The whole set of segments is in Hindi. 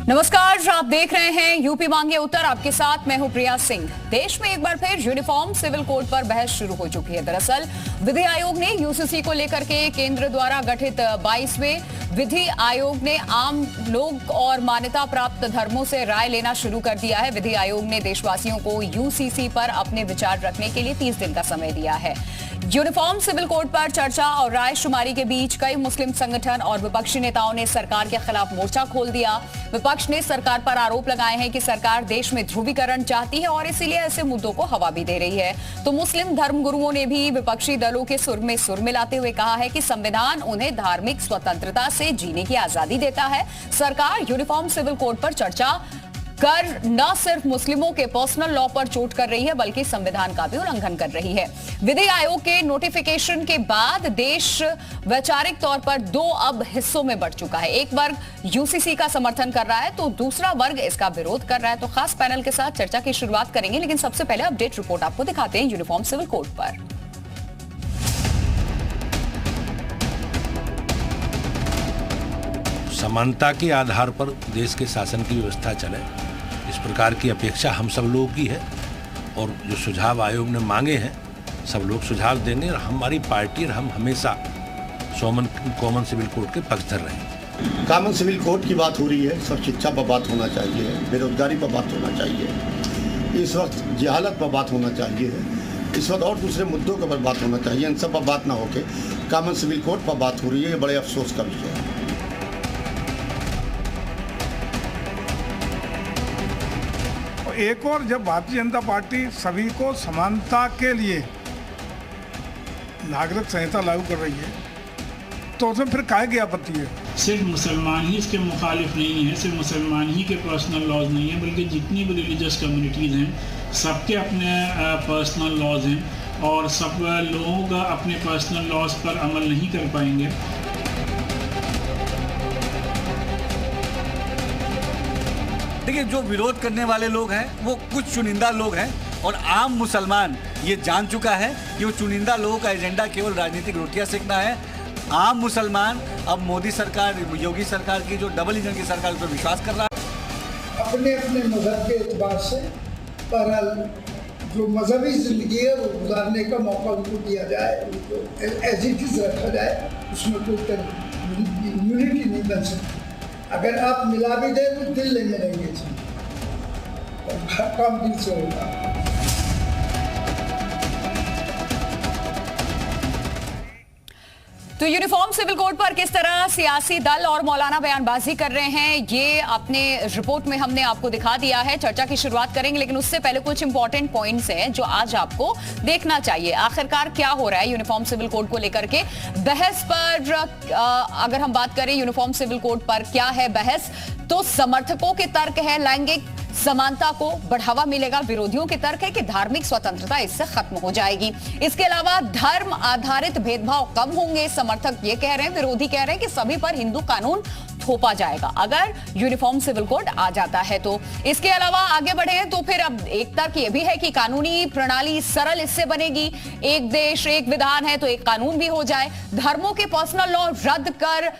नमस्कार, आप देख रहे हैं यूपी मांगे उत्तर। आपके साथ मैं हूं प्रिया सिंह। देश में एक बार फिर यूनिफॉर्म सिविल कोड पर बहस शुरू हो चुकी है। दरअसल विधि आयोग ने यूसीसी को लेकर के केंद्र द्वारा गठित 22वें विधि आयोग ने आम लोग और मान्यता प्राप्त धर्मों से राय लेना शुरू कर दिया है। विधि आयोग ने देशवासियों को यूसीसी पर अपने विचार रखने के लिए 30 दिन का समय दिया है। यूनिफॉर्म सिविल कोड पर चर्चा और राय शुमारी के बीच कई मुस्लिम संगठन और विपक्षी नेताओं ने सरकार के खिलाफ मोर्चा खोल दिया। विपक्ष ने सरकार पर आरोप लगाए हैं कि सरकार देश में ध्रुवीकरण चाहती है और इसीलिए ऐसे मुद्दों को हवा भी दे रही है। तो मुस्लिम धर्मगुरुओं ने भी विपक्षी दलों के सुर में सुर मिलाते हुए कहा है कि संविधान उन्हें धार्मिक स्वतंत्रता से जीने की आजादी देता है। सरकार यूनिफॉर्म सिविल कोड पर चर्चा कर न सिर्फ मुस्लिमों के पर्सनल लॉ पर चोट कर रही है बल्कि संविधान का भी उल्लंघन कर रही है। विधि आयोग के नोटिफिकेशन के बाद देश वैचारिक तौर पर दो अब हिस्सों में बढ़ चुका है। एक वर्ग यूसीसी का समर्थन कर रहा है तो दूसरा वर्ग इसका विरोध कर रहा है। तो खास पैनल के साथ चर्चा की शुरुआत करेंगे, लेकिन सबसे पहले अपडेट रिपोर्ट आपको दिखाते हैं यूनिफॉर्म सिविल कोड पर। समानता के आधार पर देश के शासन की व्यवस्था चले, इस प्रकार की अपेक्षा हम सब लोगों की है। और जो सुझाव आयोग ने मांगे हैं सब लोग सुझाव देंगे और हमारी पार्टी और हम हमेशा कॉमन सिविल कोड के पक्षधर रहे। कॉमन सिविल कोड की बात हो रही है, सब शिक्षा पर बात होना चाहिए, बेरोजगारी पर बात होना चाहिए, इस वक्त जहालत पर बात होना चाहिए, इस वक्त और दूसरे मुद्दों पर बात होना चाहिए। इन सब पर बात ना होके कॉमन सिविल कोड पर बात हो रही है, ये बड़े अफसोस का विषय है। एक और जब भारतीय जनता पार्टी सभी को समानता के लिए नागरिक संहिता लागू कर रही है तो उसमें फिर काहे की आपत्ति है? सिर्फ मुसलमान ही इसके मुखालिफ नहीं है, सिर्फ मुसलमान ही के पर्सनल लॉज नहीं है, बल्कि जितनी भी रिलीजियस कम्युनिटीज़ हैं सबके अपने पर्सनल लॉज हैं और सब लोग अपने पर्सनल लॉज पर अमल नहीं कर पाएंगे। देखिए, जो विरोध करने वाले लोग हैं वो कुछ चुनिंदा लोग हैं और आम मुसलमान ये जान चुका है कि वो चुनिंदा लोगों का एजेंडा केवल राजनीतिक रोटियां सेकना है। आम मुसलमान अब मोदी सरकार, योगी सरकार की जो डबल इंजन की सरकार पर विश्वास कर रहा है। अपने अपने मजहब के एतबार से बहरहाल जो मजहबी जिंदगी है वो गुजारने का मौका उनको दिया जाए, उनको एज इट इज रखा जाए, उसमें कोई यूनिटी नहीं बन सकती। अगर आप मिला भी दें तो दिल नहीं मिलेंगे और काम दिल से होगा। तो यूनिफॉर्म सिविल कोड पर किस तरह सियासी दल और मौलाना बयानबाजी कर रहे हैं ये अपने रिपोर्ट में हमने आपको दिखा दिया है। चर्चा की शुरुआत करेंगे, लेकिन उससे पहले कुछ इंपॉर्टेंट पॉइंट्स हैं जो आज आपको देखना चाहिए। आखिरकार क्या हो रहा है यूनिफॉर्म सिविल कोड को लेकर के बहस पर। अगर हम बात करें यूनिफॉर्म सिविल कोड पर क्या है बहस, तो समर्थकों के तर्क है लैंगिक समानता को बढ़ावा मिलेगा, विरोधियों के तर्क है कि धार्मिक स्वतंत्रता इससे खत्म हो जाएगी। इसके अलावा धर्म आधारित भेदभाव कम होंगे, समर्थक ये कह रहे हैं। विरोधी कह रहे हैं कि सभी पर हिंदू कानून थोपा जाएगा अगर यूनिफॉर्म सिविल कोड आ जाता है तो। इसके अलावा आगे बढ़े तो फिर अब एक तर्क ये भी है कि कानूनी प्रणाली सरल इससे बनेगी। एक देश एक विधान है तो एक कानून भी हो जाए। धर्मों के पर्सनल लॉ रद्द कर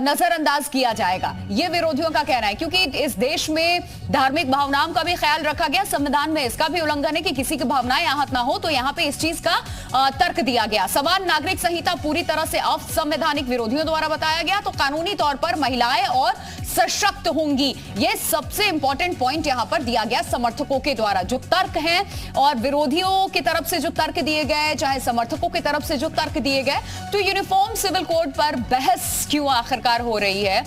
नजरअंदाज किया जाएगा, ये विरोधियों का कहना है, क्योंकि इस देश में धार्मिक भावनाओं का भी ख्याल रखा गया। संविधान में इसका भी उल्लंघन है कि किसी की भावनाएं आहत ना हो, तो यहाँ पे इस चीज का तर्क दिया गया। समान नागरिक संहिता पूरी तरह से असंवैधानिक विरोधियों द्वारा बताया गया, तो कानूनी तौर पर महिलाएं और सशक्त होंगी। यह सबसे इंपॉर्टेंट पॉइंट यहां पर दिया गया समर्थकों के द्वारा। जो तर्क हैं और विरोधियों की तरफ से जो तर्क दिए गए, चाहे समर्थकों की तरफ से जो तर्क दिए गए, तो यूनिफॉर्म सिविल कोड पर बहस क्यों आखिरकार हो रही है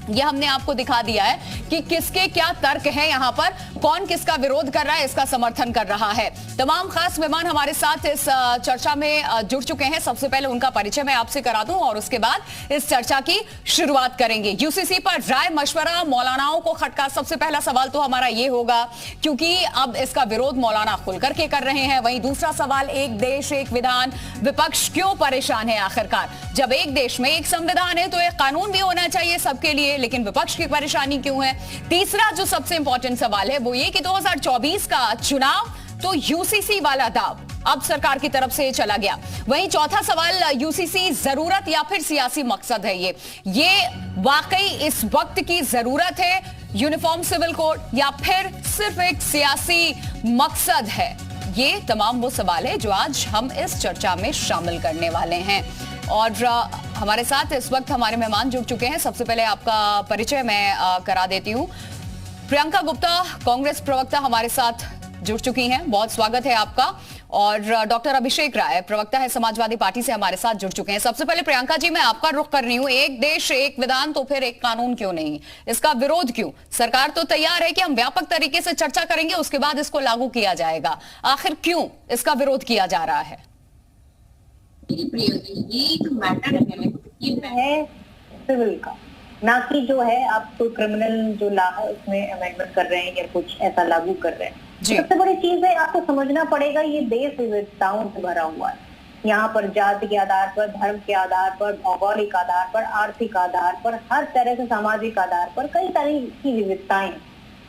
यह हमने आपको दिखा दिया है कि किसके क्या तर्क है, यहां पर कौन किसका विरोध कर रहा है, इसका समर्थन कर रहा है। तमाम खास मेहमान हमारे साथ इस चर्चा में जुड़ चुके हैं। सबसे पहले उनका परिचय मैं आपसे करा दूं और उसके बाद इस चर्चा की शुरुआत करेंगे। यूसीसी पर राय मशवरा मौलानाओं को खटका। सबसे पहला सवाल तो हमारा ये होगा, क्योंकि अब इसका विरोध मौलाना खुलकर के कर रहे हैं। वहीं दूसरा सवाल, एक देश एक विधान, विपक्ष क्यों परेशान है आखिरकार? जब एक देश में एक संविधान है तो एक कानून भी होना चाहिए सबके लिए, लेकिन विपक्ष की परेशानी क्यों है? तीसरा जो सबसे इंपॉर्टेंट सवाल है वो ये कि 2024 का चुनाव तो यूसीसी वाला दाव अब सरकार की तरफ से चला गया। वहीं चौथा सवाल, यूसीसी जरूरत या फिर सियासी मकसद है? ये वाकई इस वक्त की जरूरत है यूनिफॉर्म सिविल कोड या फिर सिर्फ एक सियासी मकसद है? ये तमाम वो सवाल है जो आज हम इस चर्चा में शामिल करने वाले हैं। और हमारे साथ इस वक्त हमारे मेहमान जुड़ चुके हैं। सबसे पहले आपका परिचय मैं करा देती हूँ। प्रियंका गुप्ता, कांग्रेस प्रवक्ता, हमारे साथ जुड़ चुकी हैं। बहुत स्वागत है आपका। और डॉक्टर अभिषेक राय, प्रवक्ता है समाजवादी पार्टी से, हमारे साथ जुड़ चुके हैं। सबसे पहले प्रियंका जी, मैं आपका रुख कर रही हूं। एक देश एक विधान, तो फिर एक कानून क्यों नहीं? इसका विरोध क्यों? सरकार तो तैयार है कि हम व्यापक तरीके से चर्चा करेंगे, उसके बाद इसको लागू किया जाएगा। आखिर क्यों इसका विरोध किया जा रहा है? ये एक मैटर है सिविल का, ना कि जो है आप तो क्रिमिनल जो ला है उसमें अमेंडमेंट कर रहे हैं या कुछ ऐसा लागू कर रहे हैं। सबसे बड़ी चीज है, आपको समझना पड़ेगा ये देश विविधताओं से भरा हुआ है। यहाँ पर जाति के आधार पर, धर्म के आधार पर, भौगोलिक आधार पर, आर्थिक आधार पर, हर तरह से सामाजिक आधार पर कई तरह की विविधताएं हैं।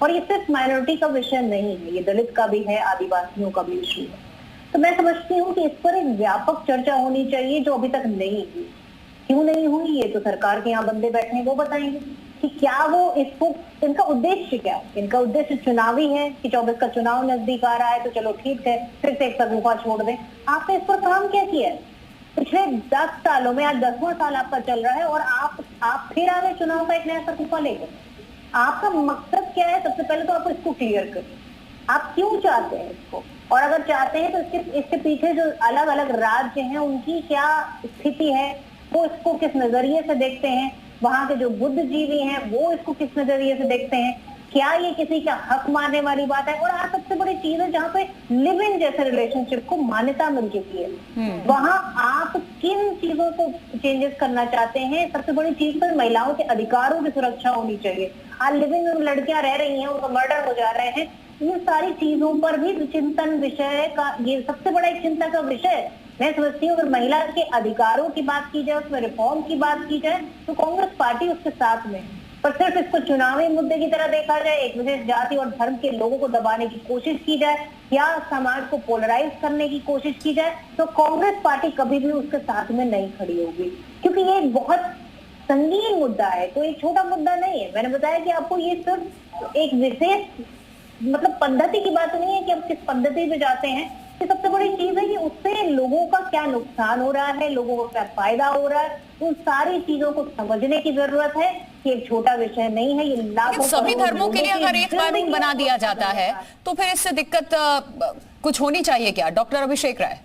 और ये सिर्फ माइनॉरिटी का विषय नहीं है, ये दलित का भी है, आदिवासियों का भी इशू है। तो मैं समझती हूँ कि इस पर एक व्यापक चर्चा होनी चाहिए जो अभी तक नहीं हुई। क्यों नहीं हुई, ये तो सरकार के यहाँ बंदे बैठे हैं, वो बताएंगे कि क्या वो इसको, इनका उद्देश्य क्या है। इनका उद्देश्य चुनावी है कि 24 का चुनाव नजदीक आ रहा है तो चलो ठीक है, फिर से एक सगुफा छोड़ दें। आपने इस पर काम क्या किया है पिछले 10 सालों में? आज 10वां साल आपका चल रहा है और आप फिर आ गए चुनाव का एक नया सगुफा लेकर। आपका मकसद क्या है? सबसे पहले तो आप इसको क्लियर करिए, आप क्यों चाहते हैं इसको, और अगर चाहते हैं तो इसके पीछे जो अलग अलग राज्य हैं उनकी क्या स्थिति है, वो इसको किस नजरिए से देखते हैं, वहां के जो बुद्धिजीवी हैं वो इसको किस नजरिए से देखते हैं, क्या ये किसी का हक मारने वाली बात है। और आज सबसे बड़ी चीज है जहाँ पे लिव इन जैसे रिलेशनशिप को मान्यता मिल चुकी है, वहां आप किन चीजों को चेंजेस करना चाहते हैं। सबसे बड़ी चीज पर महिलाओं के अधिकारों की सुरक्षा होनी चाहिए। आज लिविंग में लड़कियां रह रही हैं, उनका मर्डर हो जा रहे हैं, इन सारी चीजों पर भी चिंतन विषय का, ये सबसे बड़ा एक चिंता का विषय है। मैं समझती हूँ अगर महिला के अधिकारों की बात की जाए, उसमें रिफॉर्म की बात की जाए, तो कांग्रेस पार्टी उसके साथ में, पर सिर्फ इसको चुनावी मुद्दे की तरह देखा जाए, एक विशेष जाति और धर्म के लोगों को दबाने की कोशिश की जाए या समाज को पोलराइज करने की कोशिश की जाए, तो कांग्रेस पार्टी कभी भी उसके साथ में नहीं खड़ी होगी। क्योंकि ये एक बहुत संगीन मुद्दा है, कोई छोटा मुद्दा नहीं है। मैंने बताया कि आपको ये सिर्फ एक विशेष मतलब पद्धति की बात नहीं है कि आप किस पद्धति पे जाते हैं। ये सबसे बड़ी चीज है कि उससे लोगों का क्या नुकसान हो रहा है, लोगों को क्या फायदा हो रहा है, उन सारी चीजों को समझने की जरूरत है कि एक छोटा विषय नहीं है। ये लाखों सभी धर्मों के लिए अगर एक कानून बना दिया जाता है तो फिर इससे दिक्कत कुछ होनी चाहिए क्या? डॉक्टर अभिषेक राय।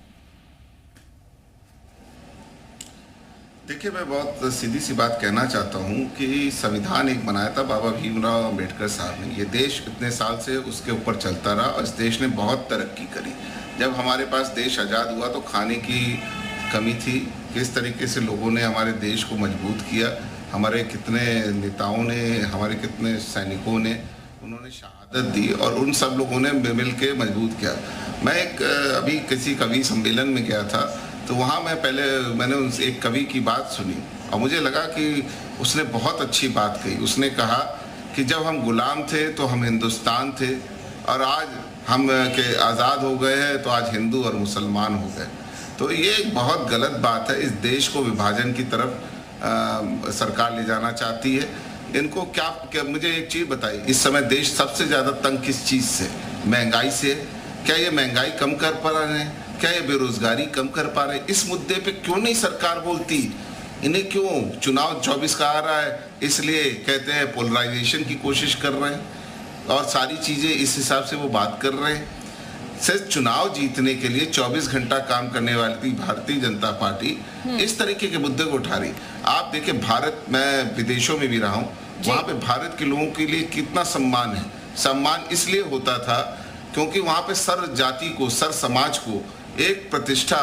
देखिए, मैं बहुत सीधी सी बात कहना चाहता हूँ कि संविधान एक बनाया था बाबा भीमराव अंबेडकर साहब ने। ये देश इतने साल से उसके ऊपर चलता रहा और इस देश ने बहुत तरक्की करी। जब हमारे पास देश आज़ाद हुआ तो खाने की कमी थी, किस तरीके से लोगों ने हमारे देश को मजबूत किया, हमारे कितने नेताओं ने, हमारे कितने सैनिकों ने, उन्होंने शहादत दी और उन सब लोगों ने मिल के मजबूत किया। मैं अभी किसी कवि सम्मेलन में गया था तो वहाँ मैंने उनसे एक कवि की बात सुनी और मुझे लगा कि उसने बहुत अच्छी बात कही। उसने कहा कि जब हम गुलाम थे तो हम हिंदुस्तान थे और आज हम के आज़ाद हो गए हैं तो आज हिंदू और मुसलमान हो गए। तो ये एक बहुत गलत बात है। इस देश को विभाजन की तरफ सरकार ले जाना चाहती है। इनको क्या मुझे एक चीज़ बताइए, इस समय देश सबसे ज़्यादा तंग किस चीज़ से? महंगाई से। क्या ये महंगाई कम कर पा रहे हैं? क्या ये बेरोजगारी कम कर पा रहे हैं? इस मुद्दे पे क्यों नहीं सरकार बोलती? इन्हें क्यों चुनाव 24 का आ रहा है इसलिए कहते हैं पोलराइजेशन की कोशिश कर रहे हैं और सारी चीज़ें इस हिसाब से वो बात कर रहे हैं। सिर्फ चुनाव जीतने के लिए 24 घंटा काम करने वाली भारतीय जनता पार्टी इस तरीके के मुद्दे को उठा रही। आप देखिए, भारत, मैं विदेशों में भी रहा हूँ, वहाँ पे भारत के लोगों के लिए कितना सम्मान है। सम्मान इसलिए होता था क्योंकि वहाँ पे सर जाति को, सर समाज को एक प्रतिष्ठा